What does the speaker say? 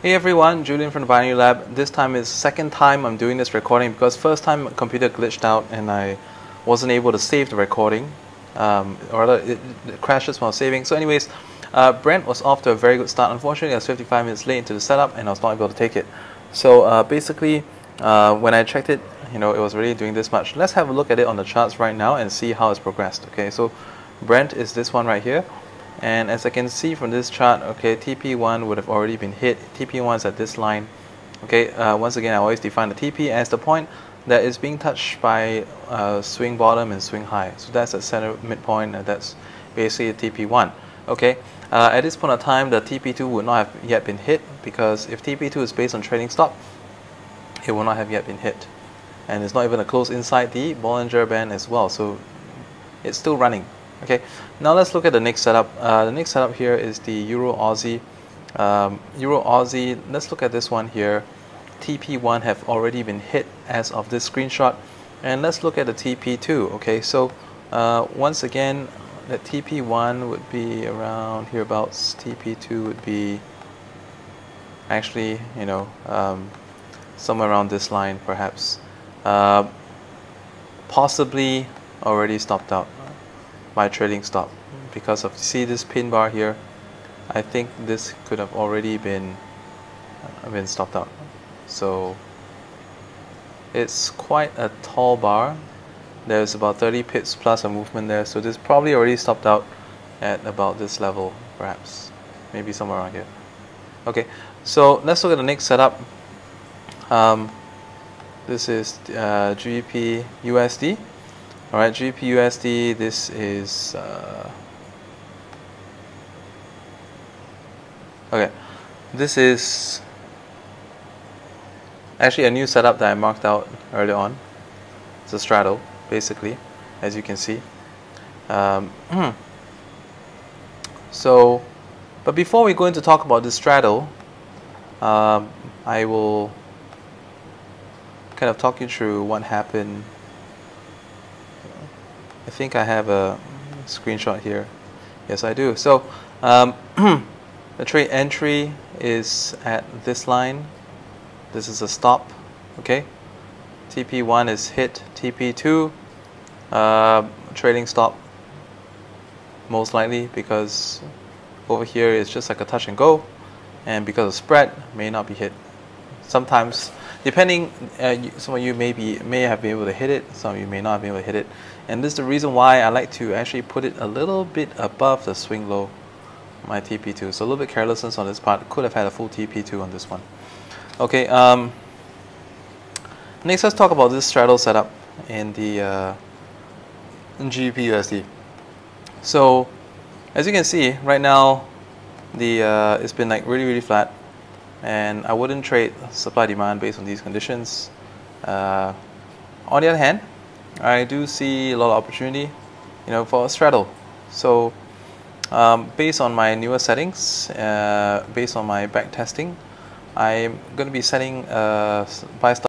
Hey everyone, Julian from the Binary Lab. This time is second time I'm doing this recording because first time my computer glitched out and I wasn't able to save the recording, or rather it crashes while saving. So anyways, Brent was off to a very good start. Unfortunately I was 55 minutes late into the setup and I was not able to take it. So basically when I checked it, it was really doing this much. Let's have a look at it on the charts right now and see how it's progressed. Okay, so Brent is this one right here. And as I can see from this chart, okay, TP1 would have already been hit. TP1 is at this line. Okay, once again, I always define the TP as the point that is being touched by swing bottom and swing high. So that's the center midpoint, and that's basically the TP1. Okay, at this point of time, the TP2 would not have yet been hit because if TP2 is based on trading stop, it will not have yet been hit. And it's not even a close inside the Bollinger Band as well. So it's still running. Okay, now let's look at the next setup. The next setup here is the Euro Aussie. Euro Aussie, let's look at this one here. TP1 have already been hit as of this screenshot. And let's look at the TP2. Okay, so once again, the TP1 would be around hereabouts. TP2 would be actually, somewhere around this line perhaps. Possibly already stopped out my trading stop because of, see this pin bar here. I think this could have already been stopped out. So it's quite a tall bar. There's about 30 pips plus a movement there, so this probably already stopped out at about this level, perhaps maybe somewhere around here. Okay, so let's look at the next setup. This is GBP USD. Alright, GBP USD, this is okay, this is actually a new setup that I marked out earlier on. It's a straddle, basically, as you can see. So, but before we go into talk about this straddle, I will kind of talk you through what happened. I think I have a screenshot here. Yes, I do. So the trade entry is at this line. This is a stop. Okay. TP1 is hit. TP2 trading stop most likely because over here is just like a touch and go, and because of spread may not be hit. Sometimes, depending, some of you may have been able to hit it, some of you may not have been able to hit it, and this is the reason why I like to actually put it a little bit above the swing low, my TP2. So a little bit carelessness on this part. Could have had a full TP2 on this one. Okay. Next, let's talk about this straddle setup in the GBP USD. So as you can see right now, the it's been like really flat. And I wouldn't trade supply demand based on these conditions. On the other hand, I do see a lot of opportunity, for a straddle. So based on my newer settings, based on my back testing, I'm going to be setting buy stop